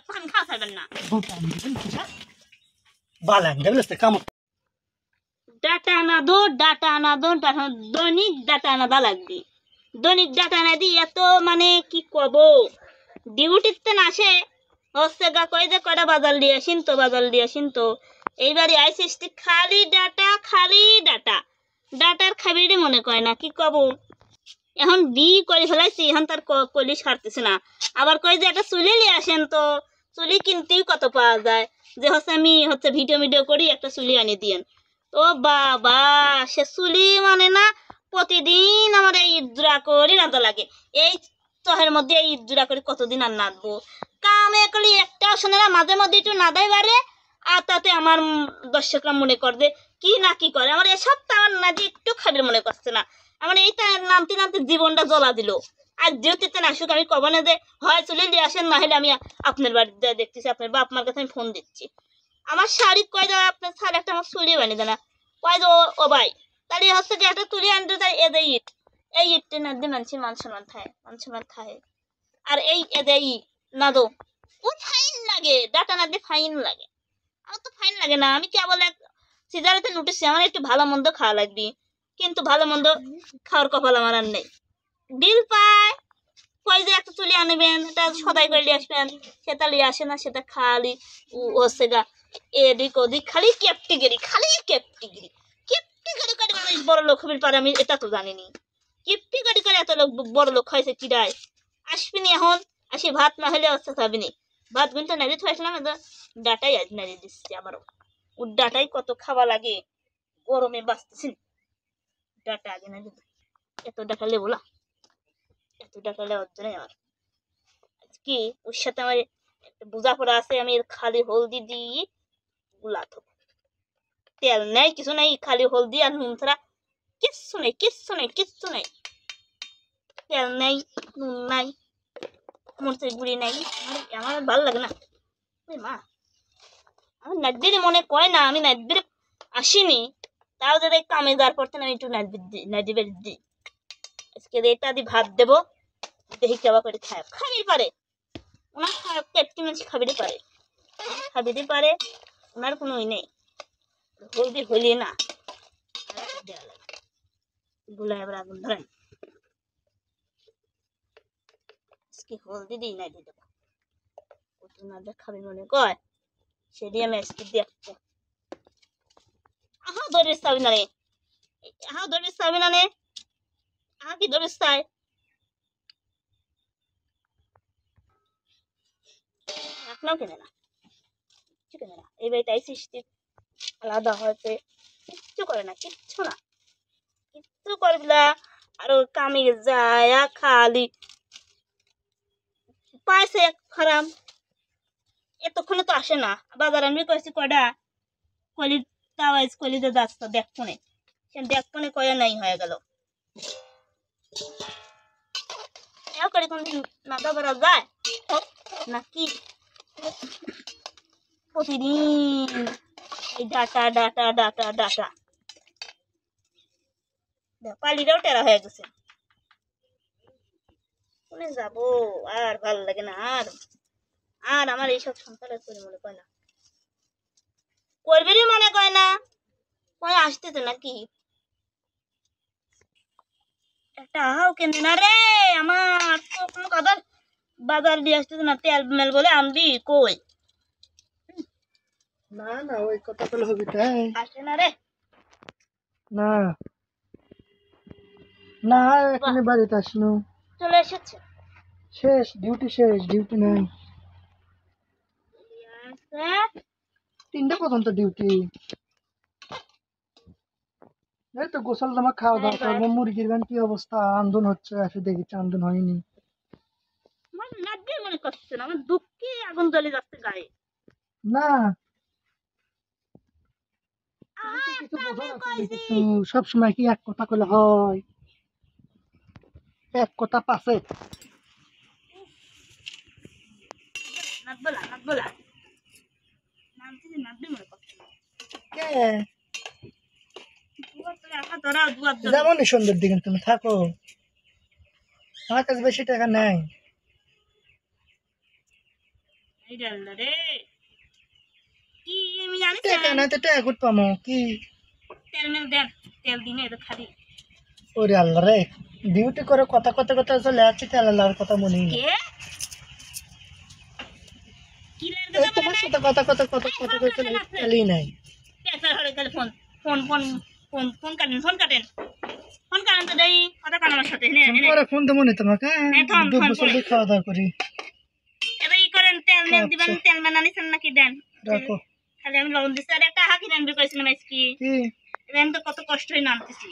পান খাওয়া ছাড়বেন না বালান দেখলে কাম ডাটা আনা দো দৈনিক ডাটা আনাদা লাগবে দৈনিক ডাটা আনা দি এত মানে কি কব ডিউটিতে না আসে হচ্ছে গা কই যে কয়টা বাজার দিয়ে আসিন তো এইবারে আইসিস খালি ডাটার খাবিরই মনে কয় না কি কব এখন বি করে ফেলাইছি এখন তার কলি সারতেছে না আবার কই যে একটা চুলি নিয়ে আসেন তো চুলি কিনতেই কত পাওয়া যায় যে হচ্ছে আমি হচ্ছে ভিডিও করি একটা চুলি আনি দিয়েন ও বাবা সে চুলি মানে না প্রতিদিন আমার এই ইজরা করি নাতা লাগে এই চহের মধ্যে এই ইজরা করি কতদিন আর নাচবো কামে কলি একটা শোনে না মাঝে মধ্যে একটু নাদাই বাড়ে আর তাতে আমার দর্শকরা মনে করবে কি না কি করে আমার এসব তো আমার না যে একটু খাবির মনে করছে না আমার এইটা নামতে জীবনটা জ্বলা দিল আর যেহেতু না আসুক আমি কব না যে হয় চলে দিয়ে আসেন না হলে আমি আপনার বাড়িতে দেখতেছি আপনার বাপ মার কাছে আমি ফোন দিচ্ছি আমার শাড়ি কয় দেওয়া আপনার স্যার একটা আমার চুলি বানিয়ে দেনা কয় দে ও ভাই তাহলে হচ্ছে যে একটা তুলি আনতে তাই এদের ইট এই ইটটা না দিয়ে মানুষের মান সম্মান খায় আর এই এদের না দো ও ফাইন লাগে ডাটা না দিয়ে ফাইন লাগে আমার তো ফাইন লাগে না আমি কেবল এক সিজারেতে নোটিস আমার একটু ভালো মন্দ খাওয়া লাগবে কিন্তু ভালো মন্দ খাওয়ার কপাল আমার আর নেই বিল পায় কই যে একটা চুলি আনবেন এটা সদাই করে নিয়ে আসবেন সেটা নিয়ে আসে না সেটা খালি হচ্ছে গা এদিক ওদিক খালি কেপটিগিরি করে মানুষ বড় লোক হবির পারে আমি এটা তো জানিনি কেপটিগিরি করে এত লোক বড় লোক হয়েছে কিরায় আসবিনি এখন আসি ভাত না হলে অবস্থা খাবিনি ভাত গুনতে নাড়ি থাকলাম ডাটাই আজ নাড়িয়ে দিচ্ছি আবারও ওর ডাটাই কত খাওয়া লাগে গরমে বাঁচতেছি ডাটা আগে না এত ডাটা লেবো না এত টাকা লেওয়ার জন্য আমার কি ওর সাথে আমার একটা বোঝাপড়া আছে আমি খালি হলদি দিই গুলাতো তেল নেই কিছু নেই খালি হলদি আর নুন ছাড়া কিচ্ছু নেই তেল নেই নুন নাই মরচের গুঁড়ি নেই আমার ভালো লাগে না মা আমার নাচবির মনে কয় না আমি নাচবির আসিনি তাও যদি কামে যাওয়ার পর আমি একটু নাচবির দিই আজকে এটা দিয়ে ভাত দেবো দেখি কেবা করে খাবি পারে ওনার একটি মানুষ খাবিতে পারে ওনার কোনো নেই হলদি হলি না গুলা এবার আগুন ধরেন আজকে হলদি দিই না দিয়ে দেবো ওনাদের খাবি মনে কয় সেটি আমি আজকে দেখবো আহা ধরিস চাবি না রে আহা কি ধরিস চাই রাখলাম কেনে না এই বাড়িটাই সৃষ্টি আলাদা হয়েছে কিচ্ছু করবি না আর কামে যায় খালি পাইছে খারাপ এতক্ষণে তো আসে না বাজার আমি কয়েছি কয়টা কলিতে যাচ্ছে দেখপনে কয়া নাই হয়ে গেল করে কোনদিন নাদা বেড়া যায় নাকি প্রতিদিন এই ডাটা পালিটাও টেরা হয়ে গেছে কোনে যাবো আর ভাল লাগে না আর আমার এইসব সংসারের করে মনে কয় না করবেরই মনে কয় না কয় আসতেছে নাকি একটা আহাও কেনে না রে আমার তো কোনো কাদার বাজার দিয়ে আসতেছে না তেল মেল বলে আনবি কই না ওই কথা বলে হবে তাই আসে না রে না এখানে বাড়িতে আসলো চলে এসেছে শেষ ডিউটি নাই 3টা পর্যন্ত ডিউটি এই তো গোসল জামা খাওয়া দাওয়া করবো মুরগির গান কি অবস্থা আন্দোলন হচ্ছে এসে দেখেছি আন্দোলন হয়নি আমার নাচবে মনে করছে না আমার দুঃখে আগুন জ্বলে যাচ্ছে গায়ে না সব সময় কি এক কথা করলে হয় এক কথা পাশে যেমন সুন্দর দিকে তুমি থাকো আমার কাছে বেশি টাকা নেই এই রে আল্লাহ রে, কি আমি জানিস টাকা না তো টাকা করতে পামো কি? তেল মেল দেন, তেল দিনে এটা খালি ওরে আল্লাহ রে, ডিউটি করে কথা কথা কথা চলে যাচ্ছে, তেল আল্লাহর কথা মনে নেই। কে কি রে এই তোমার সাথে কথা কথা কথা কথা কথা চলে তেলই নাই। পেছার হলে গেলে phone phone phone phone phone কাটেন ফোন কাটেন ফোন কাটেন তো দেই কথা কান আমার সাথে পরে ফোন দেবো নি তোমাকে, থাম, দুধ থাম, গোসল দিয়ে খাওয়া দাওয়া করি। এবার ই করেন তেল মেল দিবেন, তেল বানানিছেন নাকি দেন রাখো। খালি আমি লবণ দিচ্ছি। আর একটা হাকি রান্না করেছিলাম আজকে, কি এখন তো কত কষ্ট হয়ে নামতেছি।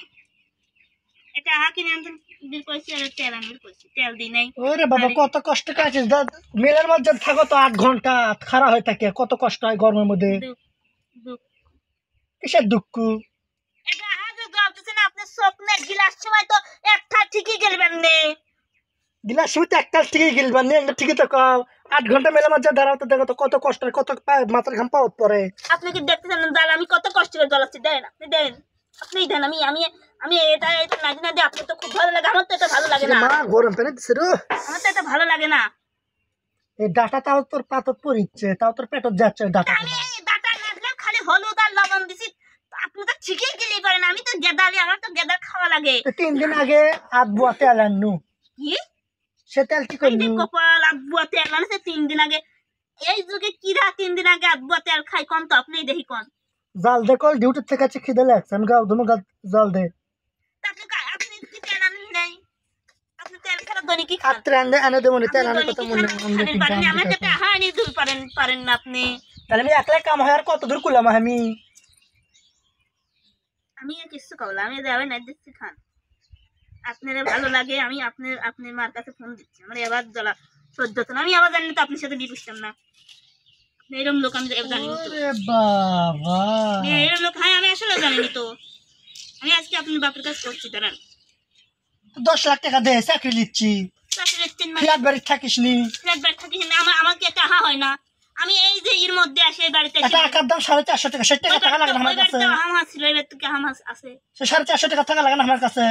এটা হাকি রান্না বিল করেছি আর তেল আমি করেছি, তেল দিই নাই। ওরে বাবা কত কষ্ট কাটিস, মেলের মধ্যে থাকো তো 8 ঘন্টা খাড়া হয়ে থাকে, কত কষ্ট হয় গরমের মধ্যে। দুঃখ দুঃখ কিসের দুঃখ? এটা হাতে জ্বলতেছে না, আপনার স্বপ্নে গিলাস সময় তো একটা ঠিকই গেলবেন নে। গিলাস শুতে একটা ঠিকই গিলবা নে, ঠিকই তো কও। 8 ঘন্টা মেলের মধ্যে দাঁড়াও তো, দেখো তো কত কষ্ট হয়, কত মাথার ঘাম পাওয়ার পরে। আপনি কি দেখতেছেন না জাল আমি কত কষ্ট করে জ্বলাচ্ছি? দেন আপনি দেন, আপনি দেন। আমি আমি আমি এটা এটা নাকি না দিয়ে আপনার তো খুব ভালো লাগে, আমার তো এটা ভালো লাগে না। মা গরম পেনে দিছে রে। আমার তো এটা ভালো লাগে না। এই ডাটা তাও তোর পাতত পড়িচ্ছে, তাও তোর পেটত যাচ্ছে ডাটা। আমি এই ডাটা না দিলাম, খালি হলুদ আর লবণ দিছি। আপনি তো ঠিকই গেলেই পারেন, আমি তো গেদালি, আমার তো গেদার খাওয়া লাগে। 3 দিন আগে আব্বুয়া তেল আননু, কি সে তেল কি এই করলু? যে কপাল, আব্বুয়া তেল আনছে 3 দিন আগে। এই যুগে কিরা 3 দিন আগে আব্বুয়া তেল খাই? কোন তো আপনি দেখি কোন জাল দে কল, ডিউটি থেকে আছে খিদে লাগছে, আমি গাও ধুমো জাল দে। আপনি কি তেল আনেন নাই? আপনি তেল খারাপ দনি কি খান? আত্রে এনে দেবো নি, তেল আনার আপনি কথা দনি মনে কি খান? খালি পারেন না, আমাকে তো হানি দূর পারেন পারেন না আপনি। তাহলে আমি একলাই কাম হয় আর কত দূর করলাম আমি? আমি আর কিছু খাবো আমি যাবে না দিচ্ছি খান। আপনার ভালো লাগে, আমি আপনার আপনার মার কাছে ফোন দিচ্ছি। আমার এবার জ্বলা সহ্য হতো না। আমি আবার জানি তো আপনার সাথে বিয়ে করতাম না। আপনি এরকম লোক আমি জানি তো। ওরে বাবা, আমি এরকম লোক হ্যাঁ, আমি আসলে জানিনি তো। আমি আজকে আপনার বাপের কাছে করছি, দাঁড়ান। 10 লাখ টাকা দে, চাকরি নিচ্ছি, চাকরি 3 মাস ফ্ল্যাট বাড়ি থাকিস নি। ফ্ল্যাট বাড়ি থাকিস না, আমাকে একটা হয় না। আমি এই যে এর মধ্যে আসে এই বাড়িতে একটা আকার দাম 450 টাকা, 60 টাকা থাকা লাগে না আমার কাছে। হামাস ছিল, এবার থেকে হামাস আছে। সে 450 টাকা থাকা লাগে না আমার কাছে।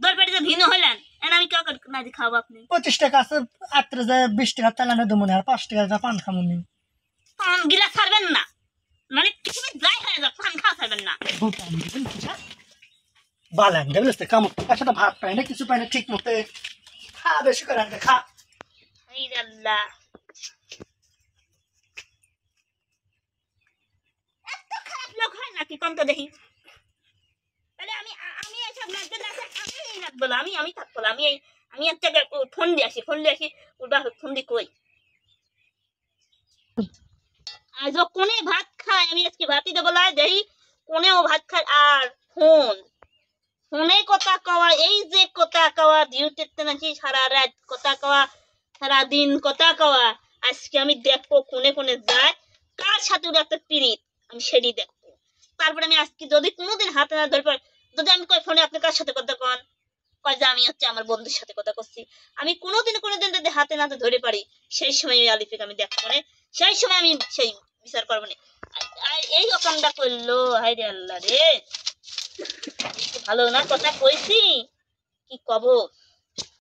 দর বাড়িতে ভিন্ন হলেন, এখন আমি কেউ না দিয়ে খাবো আপনি? 25 টাকা আছে, আত্রে যায় 20 টাকা তেল আনে দেবো না, আর 5 টাকা পান খাবো নি। পান গিলা ছাড়বেন না, মানে কিছু যাই হয়ে যাক পান খাওয়া ছাড়বেন না। বালান দেখলে কাম একসাথে ভাত পাই না, কিছু পাই না ঠিক মতো, খা বেশি করে আনতে খা। এই রে আল্লাহ, এত খারাপ লোক হয় নাকি কোন তো দেখি? তাহলে আমি আমি এইসব লাগবে না, আমি লাগবো না, আমি থাকবো না। আমি একটা ফোন দিয়ে আসি ওটা ফোন দিয়ে কই আজ কোনে ভাত খায়। আমি আজকে ভাতই দেবো না, দেখি কোনেও ভাত খায়। আর ফোনে কথা কওয়া, এই যে কথা কওয়া, ডিউটিতে নাকি সারা রাত কথা কওয়া, সারা দিন কথা কওয়া। আজকে আমি দেখবো কোনে কোনে যায়, কার সাথে ওর একটা পিরিত, আমি সেটি দেখবো। তারপরে আমি আজকে যদি কোনোদিন হাতে না ধরে পাই, যদি আমি কই ফোনে আপনি কার সাথে কথা কন, কয় যে আমি হচ্ছে আমার বন্ধুর সাথে কথা করছি। আমি কোনোদিন যদি হাতে নাতে ধরে পারি, সেই সময় ওই আলিফিকে আমি দেখবো না, সেই সময় আমি সেই বিচার করবো না। এই রকমটা করলো, হায় রে আল্লাহ রে, ভালো না কথা কইছি, কি কব।